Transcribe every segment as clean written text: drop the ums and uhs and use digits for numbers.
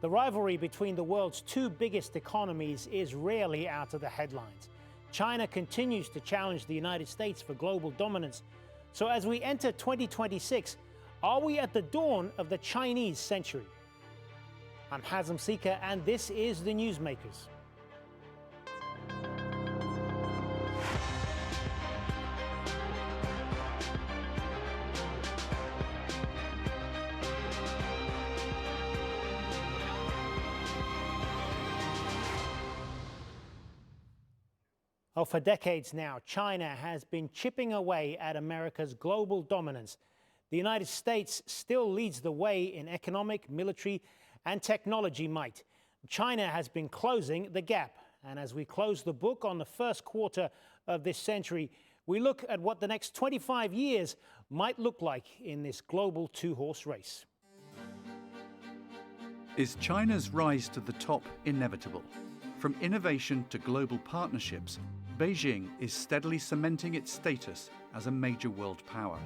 The rivalry between the world's two biggest economies is rarely out of the headlines. China continues to challenge the United States for global dominance. So as we enter 2026, are we at the dawn of the Chinese century? I'm Hazem Sika, and this is the Newsmakers. Oh, for decades now, China has been chipping away at America's global dominance. The United States still leads the way in economic, military, and technology might. China has been closing the gap. And as we close the book on the first quarter of this century, we look at what the next 25 years might look like in this global two-horse race. Is China's rise to the top inevitable? From innovation to global partnerships, Beijing is steadily cementing its status as a major world power.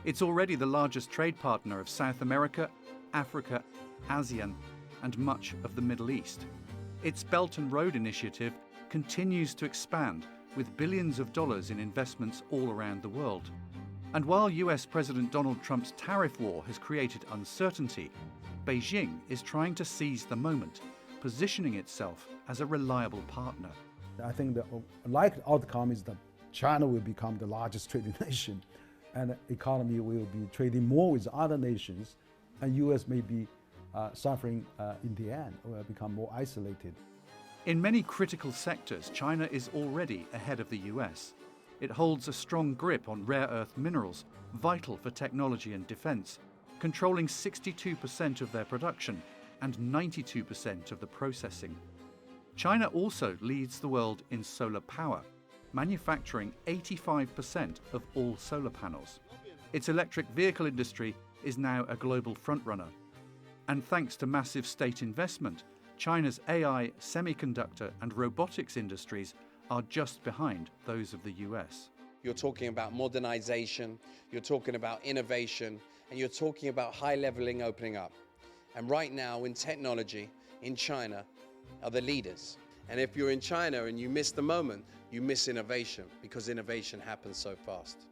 It's already the largest trade partner of South America, Africa, ASEAN, and much of the Middle East. Its Belt and Road Initiative continues to expand with billions of dollars in investments all around the world. And while US President Donald Trump's tariff war has created uncertainty, Beijing is trying to seize the moment, positioning itself as a reliable partner. I think the likely outcome is that China will become the largest trading nation, and the economy will be trading more with other nations, and US may be suffering in the end, or become more isolated. In many critical sectors, China is already ahead of the US. It holds a strong grip on rare earth minerals, vital for technology and defense, controlling 62% of their production and 92% of the processing. China also leads the world in solar power, manufacturing 85% of all solar panels. Its electric vehicle industry is now a global frontrunner. And thanks to massive state investment, China's AI, semiconductor, and robotics industries are just behind those of the US. You're talking about modernization, you're talking about innovation, and you're talking about high leveling opening up. And right now in technology, in China, are the leaders. And if you're in China and you miss the moment, you miss innovation, because innovation happens so fast.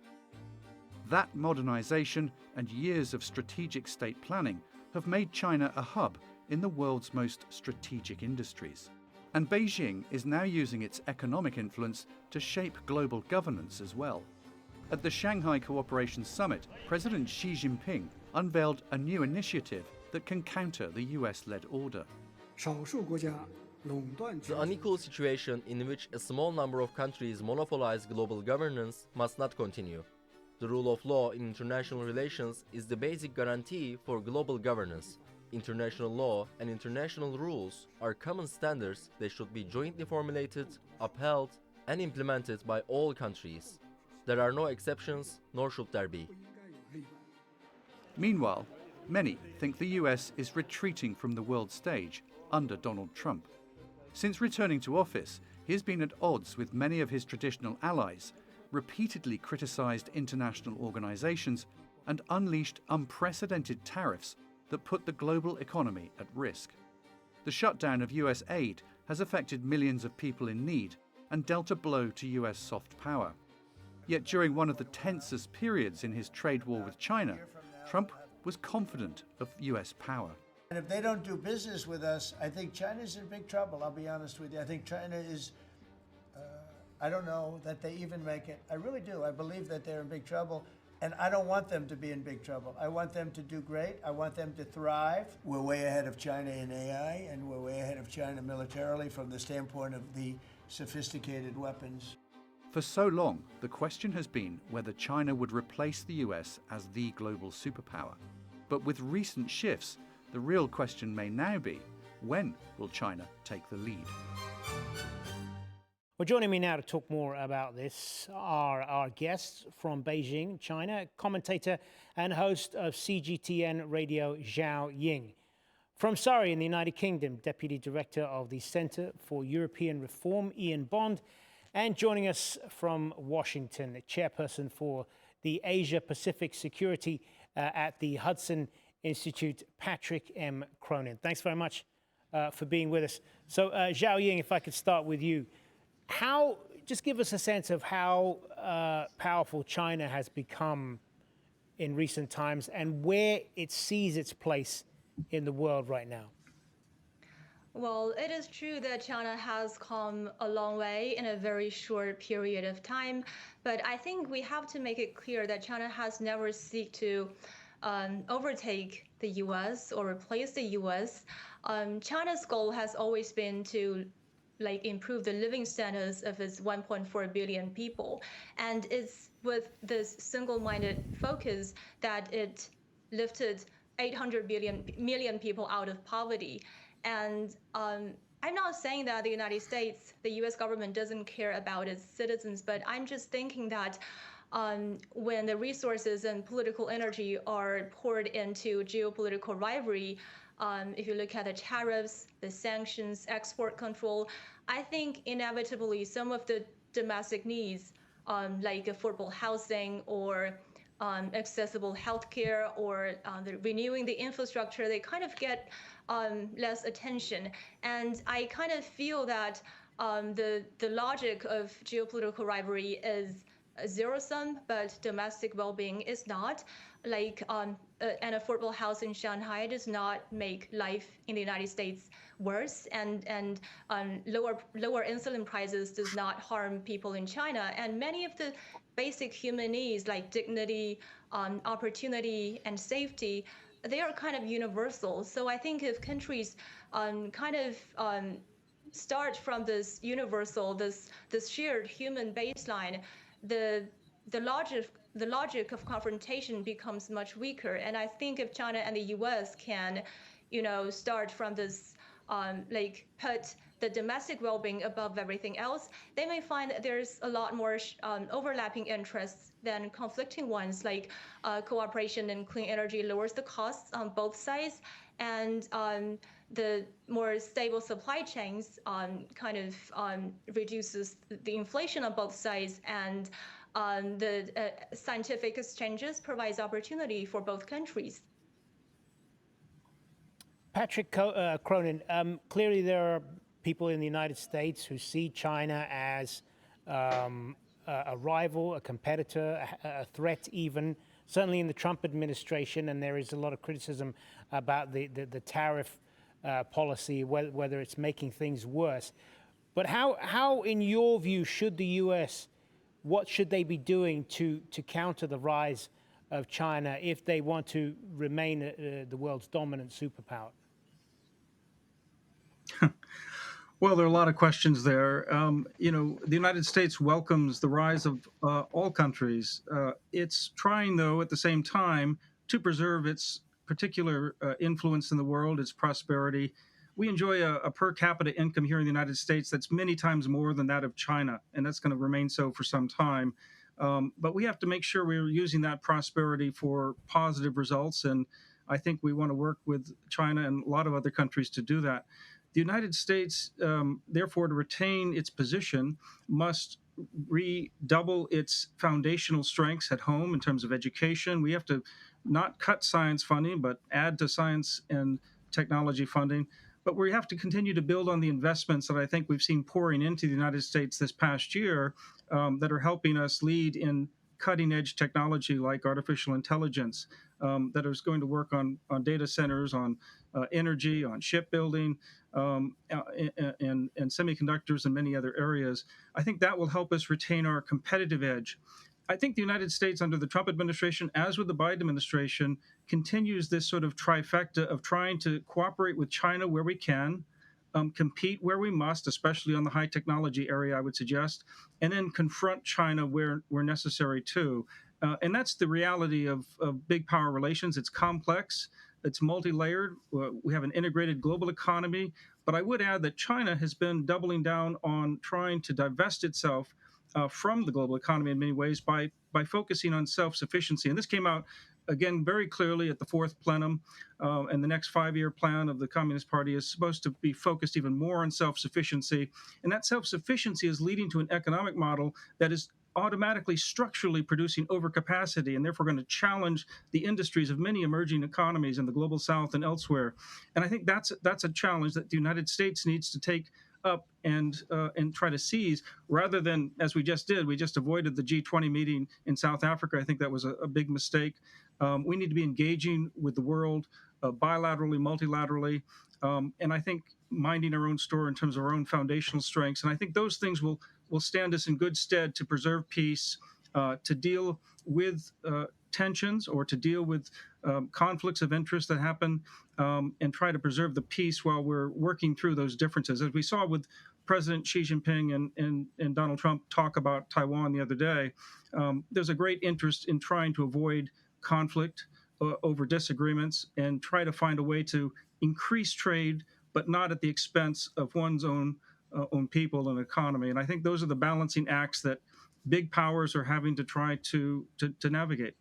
That modernization and years of strategic state planning have made China a hub in the world's most strategic industries. And Beijing is now using its economic influence to shape global governance as well. At the Shanghai Cooperation Summit, President Xi Jinping unveiled a new initiative that can counter the US-led order. The unequal situation in which a small number of countries monopolize global governance must not continue. The rule of law in international relations is the basic guarantee for global governance. International law and international rules are common standards that should be jointly formulated, upheld, and implemented by all countries. There are no exceptions, nor should there be. Meanwhile, many think the US is retreating from the world stage under Donald Trump. Since returning to office, he has been at odds with many of his traditional allies, repeatedly criticized international organizations, and unleashed unprecedented tariffs that put the global economy at risk. The shutdown of US aid has affected millions of people in need and dealt a blow to US soft power. Yet during one of the tensest periods in his trade war with China, Trump was confident of US power. And if they don't do business with us, I think China's in big trouble, I'll be honest with you. I think China is, I don't know that they even make it. I really do. I believe that they're in big trouble. And I don't want them to be in big trouble. I want them to do great. I want them to thrive. We're way ahead of China in AI, and we're way ahead of China militarily from the standpoint of the sophisticated weapons. For so long, the question has been whether China would replace the US as the global superpower. But with recent shifts, the real question may now be, when will China take the lead? Well, joining me now to talk more about this are our guests from Beijing, China, commentator and host of CGTN Radio, Zhao Ying. From Surrey in the United Kingdom, Deputy Director of the Centre for European Reform, Ian Bond, and joining us from Washington, Chairperson for the Asia Pacific Security at the Hudson Institute, Patrick M. Cronin. Thanks very much for being with us. So, Zhao Ying, if I could start with you, just give us a sense of how powerful China has become in recent times and where it sees its place in the world right now. Well, it is true that China has come a long way in a very short period of time, but I think we have to make it clear that China has never sought to overtake the U.S. or replace the U.S. China's goal has always been to improve the living standards of its 1.4 billion people, and it's with this single-minded focus that it lifted 800 million people out of poverty. And I'm not saying that the United States, the US government doesn't care about its citizens, but I'm just thinking that when the resources and political energy are poured into geopolitical rivalry, if you look at the tariffs, the sanctions, export control, I think inevitably some of the domestic needs, like affordable housing or accessible healthcare or renewing the infrastructure, they kind of get less attention. And I kind of feel that the logic of geopolitical rivalry is a zero-sum, but domestic well-being is not. An affordable house in Shanghai does not make life in the United States worse, and lower insulin prices does not harm people in China. And many of the basic human needs like dignity, opportunity, and safety, they are kind of universal. So I think if countries start from this universal, this shared human baseline, the logic of confrontation becomes much weaker. And I think if China and the U.S. can, start from this, put the domestic well-being above everything else, they may find that there's a lot more overlapping interests than conflicting ones, like cooperation in clean energy lowers the costs on both sides, and the more stable supply chains reduces the inflation on both sides, and the scientific exchanges provides opportunity for both countries. Patrick Cronin, clearly there are people in the United States who see China as a rival, a competitor, a threat even, certainly in the Trump administration, and there is a lot of criticism about the tariff policy, whether it's making things worse. But how, in your view, should the U.S., what should they be doing to counter the rise of China if they want to remain the world's dominant superpower? Well, there are a lot of questions there. The United States welcomes the rise of all countries. It's trying, though, at the same time, to preserve its particular influence in the world, its prosperity. We enjoy a per capita income here in the United States that's many times more than that of China, and that's going to remain so for some time. But we have to make sure we're using that prosperity for positive results, and I think we want to work with China and a lot of other countries to do that. The United States, therefore, to retain its position, must redouble its foundational strengths at home in terms of education. We have to not cut science funding, but add to science and technology funding. But we have to continue to build on the investments that I think we've seen pouring into the United States this past year that are helping us lead in cutting-edge technology like artificial intelligence that is going to work on data centers, on energy, on shipbuilding, and semiconductors and many other areas. I think that will help us retain our competitive edge. I think the United States under the Trump administration, as with the Biden administration, continues this sort of trifecta of trying to cooperate with China where we can, compete where we must, especially on the high technology area, I would suggest, and then confront China where necessary too. And that's the reality of big power relations. It's complex. It's multi-layered. We have an integrated global economy. But I would add that China has been doubling down on trying to divest itself from the global economy in many ways by focusing on self-sufficiency. And this came out, again, very clearly at the fourth plenum. And the next 5-year plan of the Communist Party is supposed to be focused even more on self-sufficiency. And that self-sufficiency is leading to an economic model that is automatically structurally producing overcapacity and therefore going to challenge the industries of many emerging economies in the global south and elsewhere. And I think that's a challenge that the United States needs to take up and try to seize, rather than, as we just did, we just avoided the G20 meeting in South Africa. I think that was a big mistake. We need to be engaging with the world bilaterally, multilaterally, and I think minding our own store in terms of our own foundational strengths. And I think those things will stand us in good stead to preserve peace, to deal with tensions or to deal with conflicts of interest that happen, and try to preserve the peace while we're working through those differences. As we saw with President Xi Jinping and Donald Trump talk about Taiwan the other day, there's a great interest in trying to avoid conflict over disagreements and try to find a way to increase trade, but not at the expense of one's own people and economy. And I think those are the balancing acts that big powers are having to try to navigate.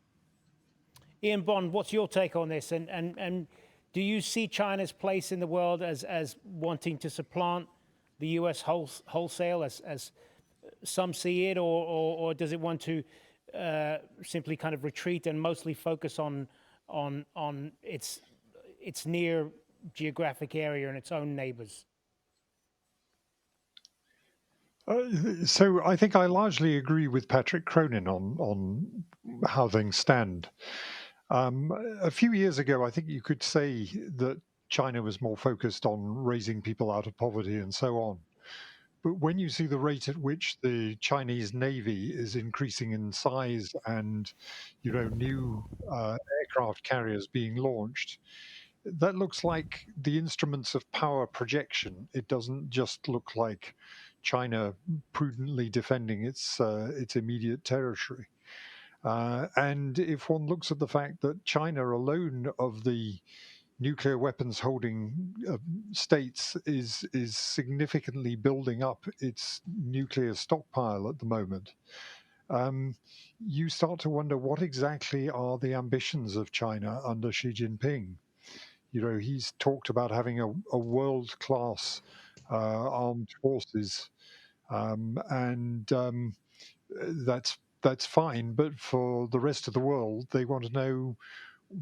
Ian Bond, what's your take on this? And do you see China's place in the world as wanting to supplant the U.S. wholesale, as some see it, or does it want to simply kind of retreat and mostly focus on its near geographic area and its own neighbors? So I think I largely agree with Patrick Cronin on how things stand. A few years ago, I think you could say that China was more focused on raising people out of poverty and so on. But when you see the rate at which the Chinese Navy is increasing in size and, new aircraft carriers being launched, that looks like the instruments of power projection. It doesn't just look like China prudently defending its immediate territory. And if one looks at the fact that China alone of the nuclear weapons holding states is significantly building up its nuclear stockpile at the moment, you start to wonder what exactly are the ambitions of China under Xi Jinping. He's talked about having a world-class armed forces, and that's fine. But for the rest of the world, they want to know,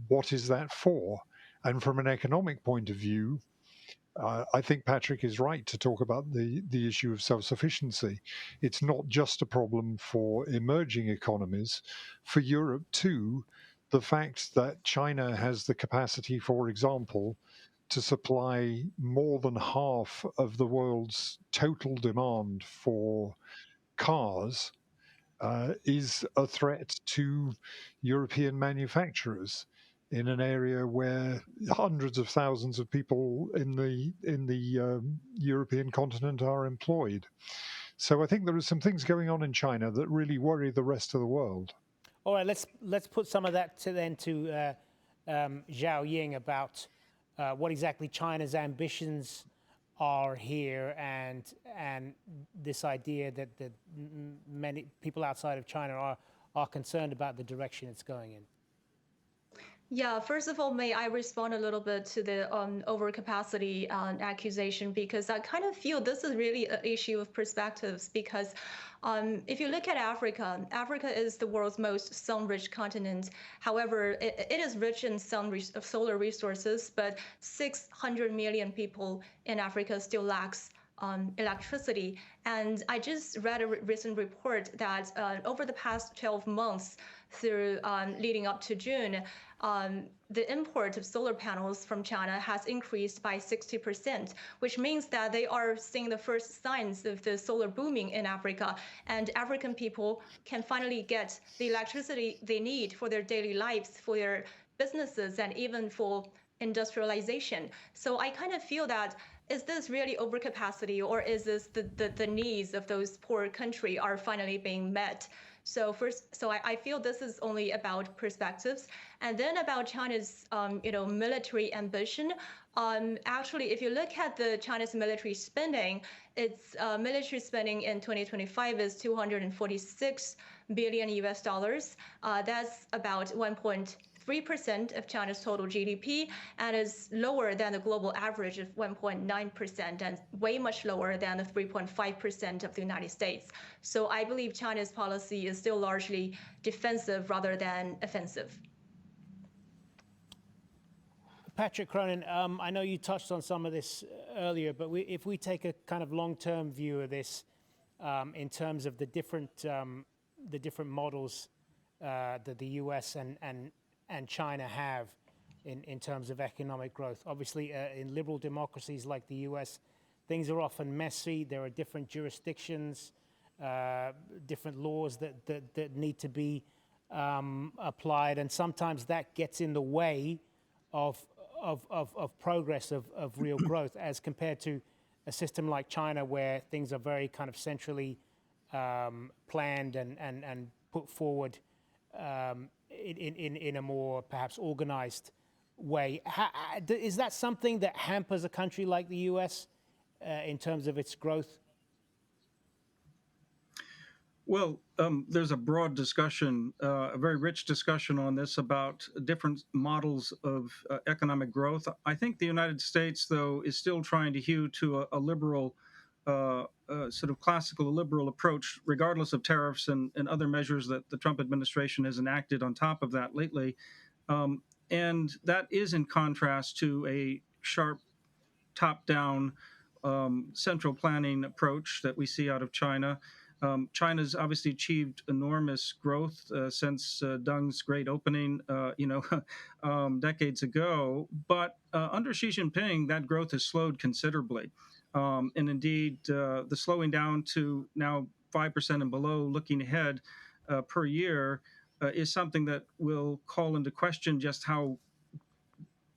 what is that for? And from an economic point of view, I think Patrick is right to talk about the issue of self-sufficiency. It's not just a problem for emerging economies. For Europe too, the fact that China has the capacity, for example, to supply more than half of the world's total demand for cars is a threat to European manufacturers in an area where hundreds of thousands of people in the European continent are employed. So I think there are some things going on in China that really worry the rest of the world. All right, let's put some of that to Zhao Ying about what exactly China's ambitions are here, and this idea that many people outside of China are concerned about the direction it's going in. Yeah, first of all, may I respond a little bit to the overcapacity accusation, because I kind of feel this is really an issue of perspectives, because if you look at Africa, Africa is the world's most sun-rich continent. However, it is rich in solar resources, but 600 million people in Africa still lacks electricity. And I just read a recent report that over the past 12 months, through leading up to June, the import of solar panels from China has increased by 60%, which means that they are seeing the first signs of the solar booming in Africa, and African people can finally get the electricity they need for their daily lives, for their businesses, and even for industrialization. So I kind of feel that, is this really overcapacity, or is this the needs of those poor countries are finally being met? So I feel this is only about perspectives, and then about China's military ambition. Actually, if you look at the China's military spending, its military spending in 2025 is $246 billion US. That's about 1.3 3% of China's total GDP and is lower than the global average of 1.9% and way much lower than the 3.5% of the United States. So I believe China's policy is still largely defensive rather than offensive. Patrick Cronin, I know you touched on some of this earlier, but if we take a kind of long-term view of this, in terms of the different models that the U.S. and China have in terms of economic growth. Obviously, in liberal democracies like the U.S., things are often messy. There are different jurisdictions, different laws that need to be applied, and sometimes that gets in the way of progress of real growth, as compared to a system like China, where things are very kind of centrally planned and put forward in a more perhaps organized way. Is that something that hampers a country like the U.S. In terms of its growth? Well, there's a broad discussion, a very rich discussion on this about different models of economic growth. I think the United States, though, is still trying to hew to a liberal, sort of classical liberal approach, regardless of tariffs and other measures that the Trump administration has enacted on top of that lately. And that is in contrast to a sharp top-down central planning approach that we see out of China. China's obviously achieved enormous growth since Deng's great opening, decades ago. But under Xi Jinping, that growth has slowed considerably. And indeed, the slowing down to now 5% and below, looking ahead per year, is something that will call into question just how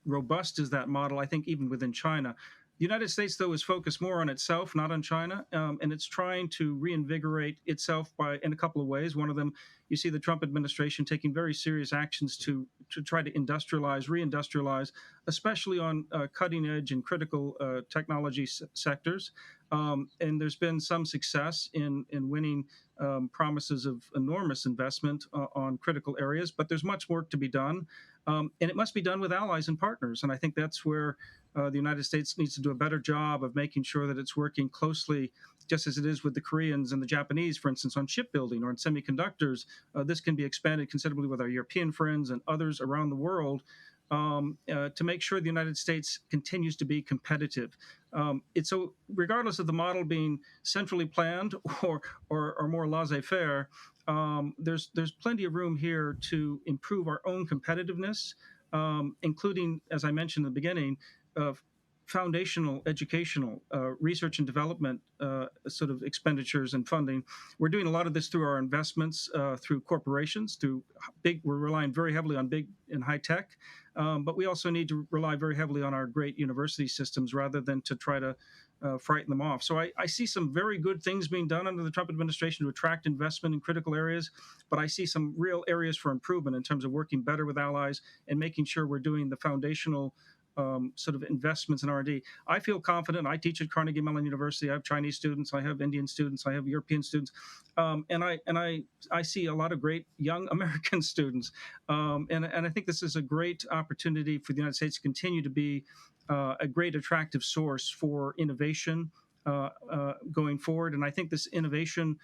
robust is that model, I think, even within China. The United States, though, is focused more on itself, not on China, and it's trying to reinvigorate itself in a couple of ways. One of them, you see the Trump administration taking very serious actions to try to reindustrialize, especially on cutting edge and critical technology sectors. And there's been some success in winning promises of enormous investment on critical areas, but there's much work to be done. And it must be done with allies and partners. And I think that's where the United States needs to do a better job of making sure that it's working closely, just as it is with the Koreans and the Japanese, for instance, on shipbuilding or in semiconductors. This can be expanded considerably with our European friends and others around the world to make sure the United States continues to be competitive. So regardless of the model being centrally planned or more laissez-faire, there's plenty of room here to improve our own competitiveness, including, as I mentioned in the beginning, foundational educational research and development sort of expenditures and funding. We're doing a lot of this through our investments, through corporations, we're relying very heavily on big and high tech, but we also need to rely very heavily on our great university systems rather than to try to frighten them off. So I see some very good things being done under the Trump administration to attract investment in critical areas, but I see some real areas for improvement in terms of working better with allies and making sure we're doing the foundational sort of investments in R&D. I feel confident. I teach at Carnegie Mellon University. I have Chinese students. I have Indian students. I have European students, and I see a lot of great young American students. And I think this is a great opportunity for the United States to continue to be a great attractive source for innovation going forward. And I think this innovation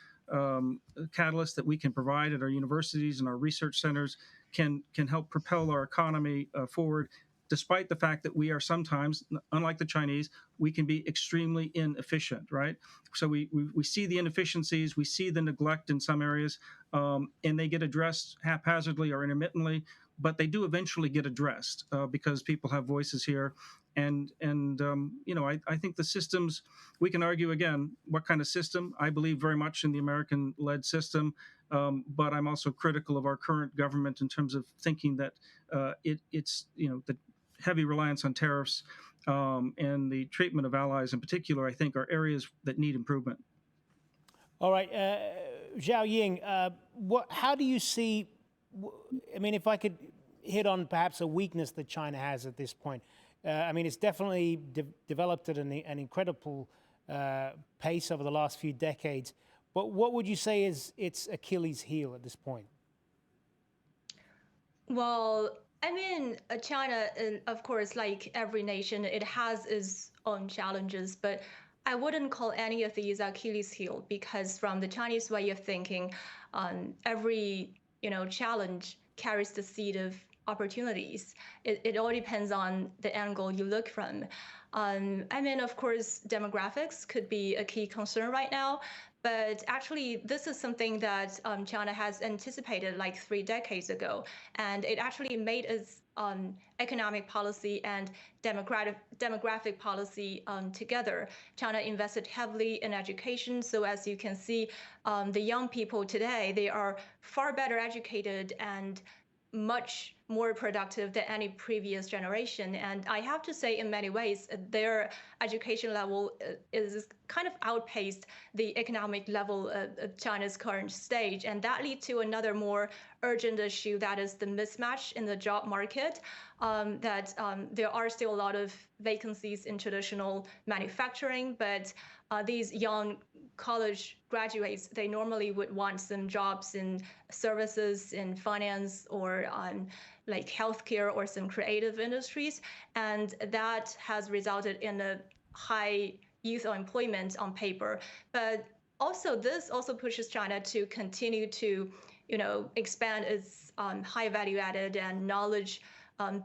catalyst that we can provide at our universities and our research centers can help propel our economy forward, despite the fact that we are sometimes, unlike the Chinese, we can be extremely inefficient, right? So we see the inefficiencies, we see the neglect in some areas, and they get addressed haphazardly or intermittently, but they do eventually get addressed because people have voices here. And I think the systems, we can argue again, what kind of system? I believe very much in the American-led system, but I'm also critical of our current government in terms of thinking that it's the heavy reliance on tariffs and the treatment of allies in particular, I think, are areas that need improvement. All right, Zhao Ying, how do you see, I mean, if I could hit on perhaps a weakness that China has at this point. I mean, it's definitely developed at an incredible pace over the last few decades, but what would you say is its Achilles heel at this point? Well, I mean, China, of course, like every nation, it has its own challenges, but I wouldn't call any of these Achilles heel because from the Chinese way of thinking, every challenge carries the seed of opportunities. It all depends on the angle you look from. I mean, of course, demographics could be a key concern right now, but actually, this is something that China has anticipated like 3 decades ago, and it actually made its economic policy and demographic policy together. China invested heavily in education, so as you can see, the young people today, they are far better educated and much more productive than any previous generation. And I have to say, in many ways, their education level is kind of outpaced the economic level of China's current stage. And that leads to another more urgent issue, that is the mismatch in the job market, there are still a lot of vacancies in traditional manufacturing, but these young college graduates, they normally would want some jobs in services, in finance, or like healthcare or some creative industries. And that has resulted in a high youth unemployment on paper. But also, this also pushes China to continue to, expand its high value added and knowledge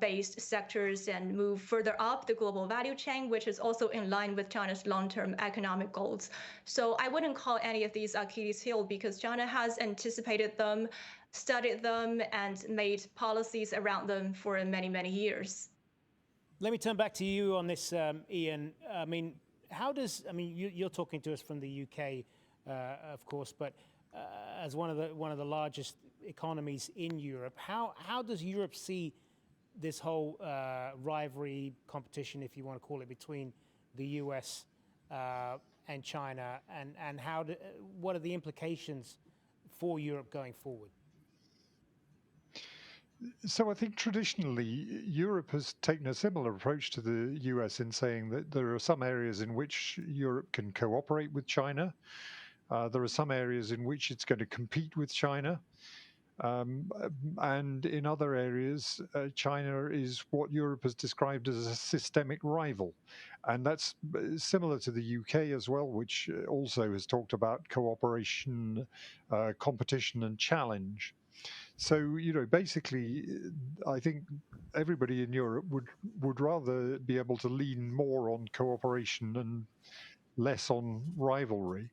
based sectors and move further up the global value chain, which is also in line with China's long-term economic goals. So I wouldn't call any of these Achilles heel because China has anticipated them, studied them, and made policies around them for many, many years. Let me turn back to you on this, Ian. I mean, you're talking to us from the UK, of course, but as one of the largest economies in Europe, how does Europe see this whole rivalry, competition, if you want to call it, between the US and China, and what are the implications for Europe going forward? So I think traditionally Europe has taken a similar approach to the US in saying that there are some areas in which Europe can cooperate with China. There are some areas in which it's going to compete with China. And in other areas, China is what Europe has described as a systemic rival. And that's similar to the UK as well, which also has talked about cooperation, competition, and challenge. So, basically, I think everybody in Europe would rather be able to lean more on cooperation and less on rivalry.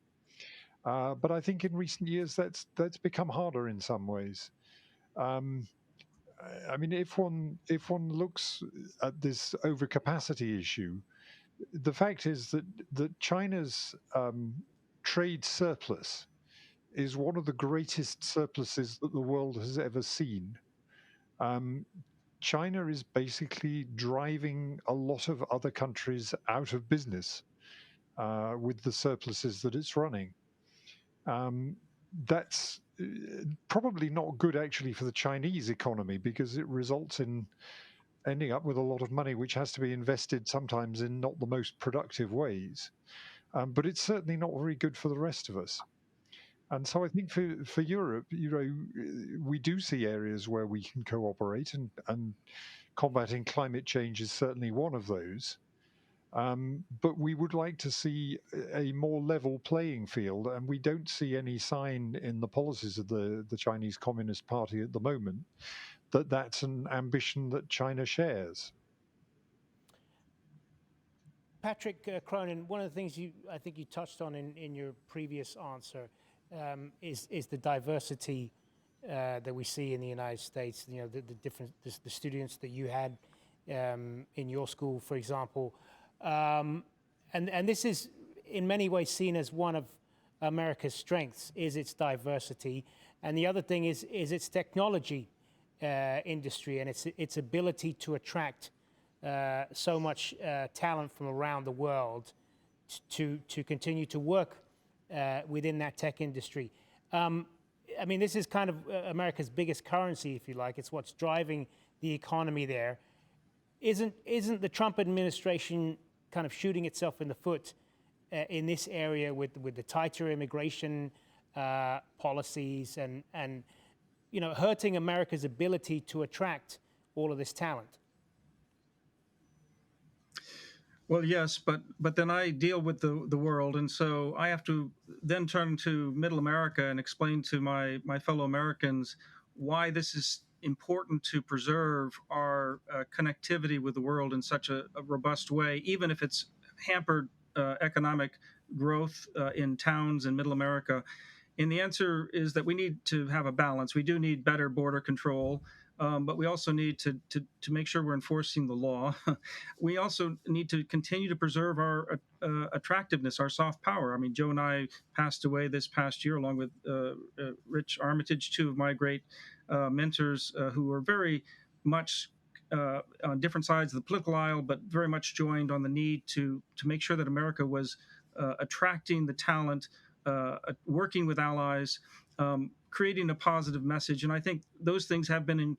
But I think in recent years that's become harder in some ways. I mean, if one looks at this overcapacity issue, the fact is that China's trade surplus is one of the greatest surpluses that the world has ever seen. China is basically driving a lot of other countries out of business with the surpluses that it's running. That's probably not good actually for the Chinese economy because it results in ending up with a lot of money which has to be invested sometimes in not the most productive ways. But it's certainly not very good for the rest of us. And so I think for Europe, we do see areas where we can cooperate, and combating climate change is certainly one of those. But we would like to see a more level playing field, and we don't see any sign in the policies of the Chinese Communist Party at the moment that that's an ambition that China shares. Patrick Cronin, one of the things I think you touched on in your previous answer is the diversity that we see in the United States. The different the students that you had in your school, for example, and this is in many ways seen as one of America's strengths, is its diversity, and the other thing is its technology industry and its ability to attract so much talent from around the world to continue to work within that tech industry. I mean, this is kind of America's biggest currency, if you like. It's what's driving the economy there. Isn't the Trump administration kind of shooting itself in the foot in this area with the tighter immigration policies and hurting America's ability to attract all of this talent? Well, yes, but then I deal with the world, and so I have to then turn to Middle America and explain to my fellow Americans why this is important to preserve our connectivity with the world in such a robust way, even if it's hampered economic growth in towns in Middle America. And the answer is that we need to have a balance. We do need better border control. But we also need to make sure we're enforcing the law. We also need to continue to preserve our attractiveness, our soft power. I mean, Joe and I passed away this past year, along with Rich Armitage, two of my great mentors who were very much on different sides of the political aisle, but very much joined on the need to make sure that America was attracting the talent, working with allies, creating a positive message. And I think those things have been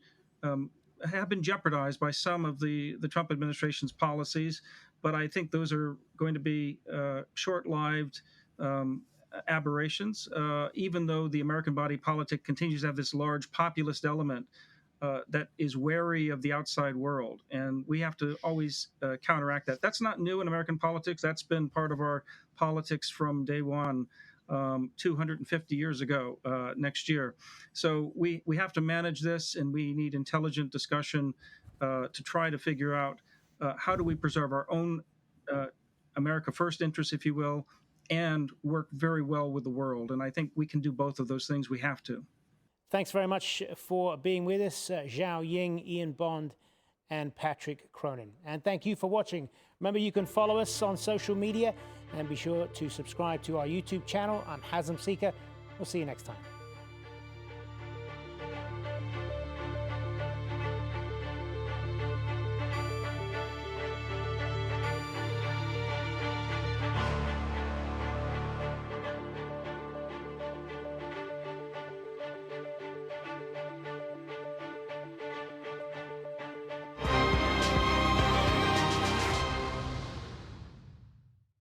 jeopardized by some of the Trump administration's policies. But I think those are going to be short-lived aberrations, even though the American body politic continues to have this large populist element that is wary of the outside world. And we have to always counteract that. That's not new in American politics. That's been part of our politics from day one. 250 years ago next year. So we have to manage this, and we need intelligent discussion to try to figure out how do we preserve our own America first interests, if you will, and work very well with the world. And I think we can do both of those things. We have to. Thanks very much for being with us, Zhao Ying, Ian Bond, and Patrick Cronin. And thank you for watching. Remember, you can follow us on social media and be sure to subscribe to our YouTube channel. I'm Hazem Seeker. We'll see you next time.